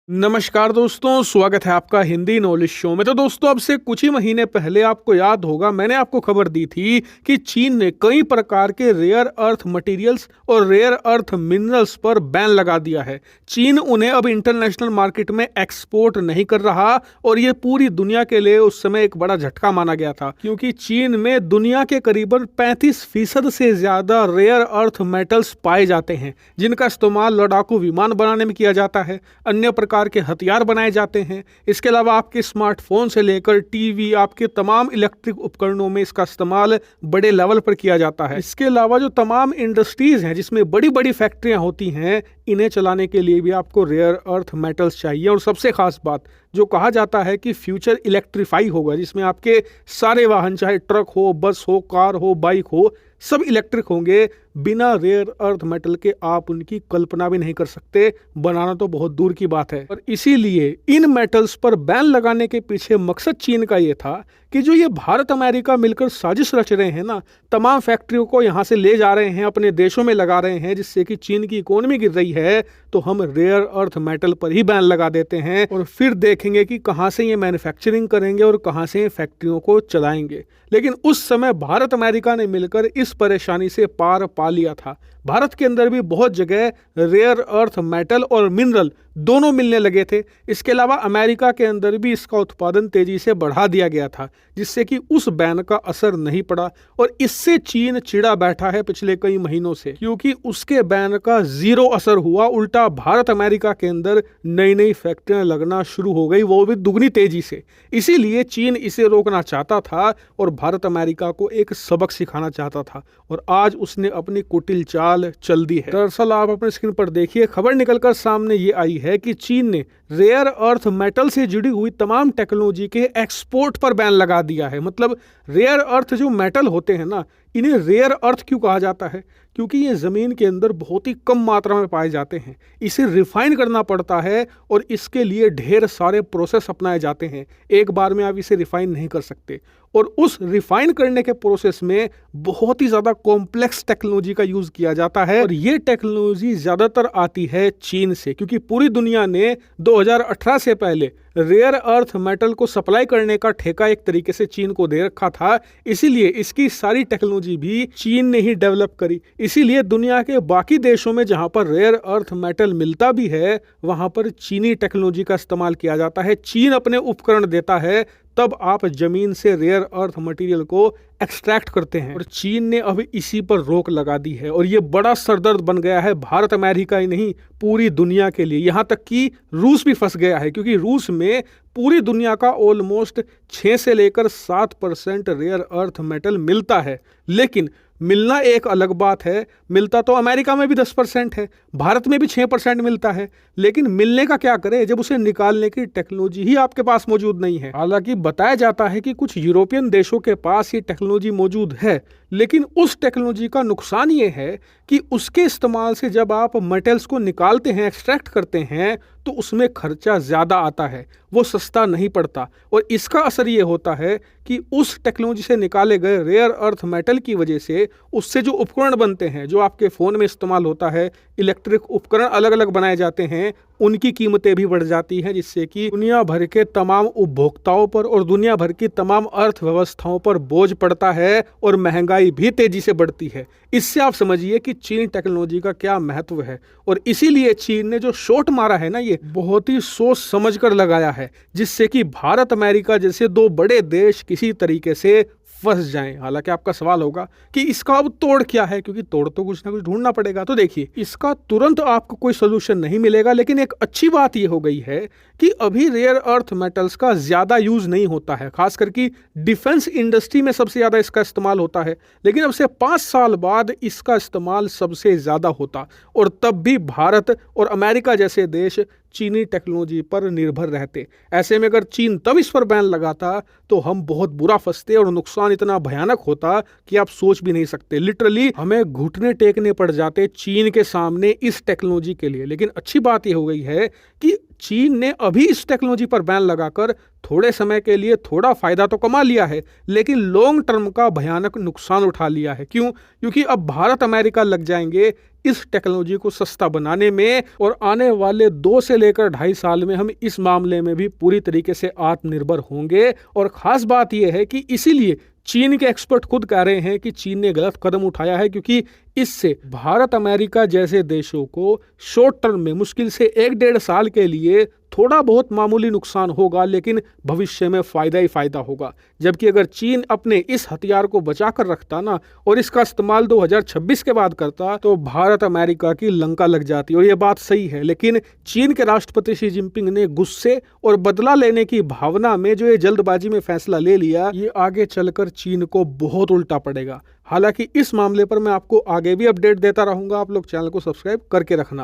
नमस्कार दोस्तों, स्वागत है आपका हिंदी नॉलेज शो में। तो दोस्तों, अब से कुछ ही महीने पहले आपको याद होगा मैंने आपको खबर दी थी कि चीन ने कई प्रकार के रेयर अर्थ मटेरियल्स और रेयर अर्थ मिनरल्स पर बैन लगा दिया है। चीन उन्हें अब इंटरनेशनल मार्केट में एक्सपोर्ट नहीं कर रहा और ये पूरी दुनिया के लिए उस समय एक बड़ा झटका माना गया था, क्योंकि चीन में दुनिया के करीबन 35% से ज्यादा रेयर अर्थ मेटल्स पाए जाते हैं, जिनका इस्तेमाल लड़ाकू विमान बनाने में किया जाता है, अन्य प्रकार के हथियार बनाए जाते हैं। इसके अलावा आपके स्मार्टफोन से लेकर टीवी, आपके तमाम इलेक्ट्रिक उपकरणों में इसका इस्तेमाल बड़े लेवल पर किया जाता है। इसके अलावा जो तमाम इंडस्ट्रीज हैं जिसमें बड़ी बड़ी फैक्ट्रियां होती हैं, इन्हें चलाने के लिए भी आपको रेयर अर्थ मेटल्स चाहिए। और सबसे खास बात, जो कहा जाता है कि फ्यूचर इलेक्ट्रीफाई होगा, जिसमें आपके सारे वाहन, चाहे ट्रक हो, बस हो, कार हो, बाइक हो, सब इलेक्ट्रिक होंगे। बिना रेयर अर्थ मेटल के आप उनकी कल्पना भी नहीं कर सकते, बनाना तो बहुत दूर की बात है। और इसीलिए इन मेटल्स पर बैन लगाने के पीछे मकसद चीन का ये था कि जो ये भारत अमेरिका मिलकर साजिश रच रहे हैं ना, तमाम फैक्ट्रियों को यहाँ से ले जा रहे हैं, अपने देशों में लगा रहे हैं, जिससे कि चीन की इकोनॉमी गिर रही है, तो हम रेयर अर्थ मेटल पर ही बैन लगा देते हैं और फिर देखेंगे कि कहाँ से ये मैन्युफैक्चरिंग करेंगे और कहाँ से फैक्ट्रियों को चलाएंगे। लेकिन उस समय भारत अमेरिका ने मिलकर इस परेशानी से पार पा लिया था। भारत के अंदर भी बहुत जगह रेयर अर्थ मेटल और मिनरल दोनों मिलने लगे थे। इसके अलावा अमेरिका के अंदर भी इसका उत्पादन तेजी से बढ़ा दिया गया था, जिससे कि उस बैन का असर नहीं पड़ा। और इससे चीन चिढ़ा बैठा है पिछले कई महीनों से, क्योंकि उसके बैन का जीरो असर हुआ। उल्टा भारत अमेरिका के अंदर नई नई फैक्ट्रियां लगना शुरू हो गई, वो भी दुगनी तेजी से। इसीलिए चीन इसे रोकना चाहता था और भारत अमेरिका को एक सबक सिखाना चाहता था, और आज उसने अपनी कुटिल चाल चल दी है। दरअसल आप अपने स्क्रीन पर देखिए, खबर निकलकर सामने ये आई है कि चीन ने रेयर अर्थ मेटल से जुड़ी हुई तमाम टेक्नोलॉजी के एक्सपोर्ट पर बैन लगा दिया है। मतलब रेयर अर्थ जो मेटल होते हैं ना, इन्हें रेयर अर्थ क्यों कहा जाता है? क्योंकि ये ज़मीन के अंदर बहुत ही कम मात्रा में पाए जाते हैं। इसे रिफाइन करना पड़ता है और इसके लिए ढेर सारे प्रोसेस अपनाए जाते हैं। एक बार में आप इसे रिफाइन नहीं कर सकते, और उस रिफाइन करने के प्रोसेस में बहुत ही ज़्यादा कॉम्प्लेक्स टेक्नोलॉजी का यूज़ किया जाता है। और ये टेक्नोलॉजी ज़्यादातर आती है चीन से, क्योंकि पूरी दुनिया ने 2018 से पहले रेयर अर्थ मेटल को सप्लाई करने का ठेका एक तरीके से चीन को दे रखा था। इसीलिए इसकी सारी टेक्नोलॉजी भी चीन ने ही डेवलप करी। इसीलिए दुनिया के बाकी देशों में जहां पर रेयर अर्थ मेटल मिलता भी है, वहां पर चीनी टेक्नोलॉजी का इस्तेमाल किया जाता है। चीन अपने उपकरण देता है, तब आप जमीन से रेयर अर्थ मटेरियल को एक्सट्रैक्ट करते हैं। और चीन ने अभी इसी पर रोक लगा दी है, और ये बड़ा सरदर्द बन गया है भारत अमेरिका ही नहीं, पूरी दुनिया के लिए। यहाँ तक कि रूस भी फंस गया है, क्योंकि रूस में पूरी दुनिया का ऑलमोस्ट 6 से लेकर 7% रेयर अर्थ मेटल मिलता है। लेकिन मिलना एक अलग बात है, मिलता तो अमेरिका में भी 10% है, भारत में भी 6% मिलता है। लेकिन मिलने का क्या करे जब उसे निकालने की टेक्नोलॉजी ही आपके पास मौजूद नहीं है। हालांकि बताया जाता है कि कुछ यूरोपियन देशों के पास ये टेक्नोलॉजी मौजूद है, लेकिन उस टेक्नोलॉजी का नुकसान ये है कि उसके इस्तेमाल से जब आप मेटल्स को निकालते हैं, एक्सट्रैक्ट करते हैं, तो उसमें खर्चा ज़्यादा आता है, वो सस्ता नहीं पड़ता। और इसका असर ये होता है कि उस टेक्नोलॉजी से निकाले गए रेयर अर्थ मेटल की वजह से उससे जो उपकरण बनते हैं, जो आपके फ़ोन में इस्तेमाल होता है, इलेक्ट्रिक उपकरण अलग अलग बनाए जाते हैं, उनकी कीमतें भी बढ़ जाती हैं, जिससे कि दुनिया भर के तमाम उपभोक्ताओं पर और दुनिया भर की तमाम अर्थव्यवस्थाओं पर बोझ पड़ता है और महंगाई भी तेजी से बढ़ती है। इससे आप समझिए कि चीन टेक्नोलॉजी का क्या महत्व है। और इसीलिए चीन ने जो शॉट मारा है ना, ये बहुत ही सोच समझ कर लगाया है, जिससे कि भारत अमेरिका जैसे दो बड़े देश किसी तरीके से फंस जाएं। हालांकि आपका सवाल होगा कि इसका अब तोड़ क्या है, क्योंकि तोड़ तो कुछ ना कुछ ढूंढना पड़ेगा। तो देखिए, इसका तुरंत आपको कोई सोल्यूशन नहीं मिलेगा, लेकिन एक अच्छी बात ये हो गई है कि अभी रेयर अर्थ मेटल्स का ज़्यादा यूज़ नहीं होता है, खास करके डिफेंस इंडस्ट्री में सबसे ज़्यादा इसका इस्तेमाल होता है। लेकिन अब से 5 साल बाद इसका इस्तेमाल सबसे ज़्यादा होता, और तब भी भारत और अमेरिका जैसे देश चीनी टेक्नोलॉजी पर निर्भर रहते। ऐसे में अगर चीन तब इस पर बैन लगाता तो हम बहुत बुरा फंसते और नुकसान इतना भयानक होता कि आप सोच भी नहीं सकते। लिटरली हमें घुटने टेकने पड़ जाते चीन के सामने इस टेक्नोलॉजी के लिए। लेकिन अच्छी बात यह हो गई है कि चीन ने अभी इस टेक्नोलॉजी पर बैन लगाकर थोड़े समय के लिए थोड़ा फायदा तो कमा लिया है, लेकिन लॉन्ग टर्म का भयानक नुकसान उठा लिया है। क्यों? क्योंकि अब भारत अमेरिका लग जाएंगे इस टेक्नोलॉजी को सस्ता बनाने में, और आने वाले 2 से लेकर 2.5 साल में हम इस मामले में भी पूरी तरीके से आत्मनिर्भर होंगे। और खास बात यह है कि इसीलिए चीन के एक्सपर्ट खुद कह रहे हैं कि चीन ने गलत कदम उठाया है, क्योंकि इससे भारत अमेरिका जैसे देशों को शॉर्ट टर्म में मुश्किल से 1-1.5 साल के लिए थोड़ा बहुत मामूली नुकसान होगा, लेकिन भविष्य में फायदा ही फायदा होगा। जबकि अगर चीन अपने इस हथियार को बचा कर रखता ना और इसका इस्तेमाल 2026 के बाद करता, तो भारत अमेरिका की लंका लग जाती। और ये बात सही है, लेकिन चीन के राष्ट्रपति शी जिनपिंग ने गुस्से और बदला लेने की भावना में जो ये जल्दबाजी में फैसला ले लिया, ये आगे चलकर चीन को बहुत उल्टा पड़ेगा। हालांकि इस मामले पर मैं आपको आगे भी अपडेट देता रहूंगा। आप लोग चैनल को सब्सक्राइब करके रखना।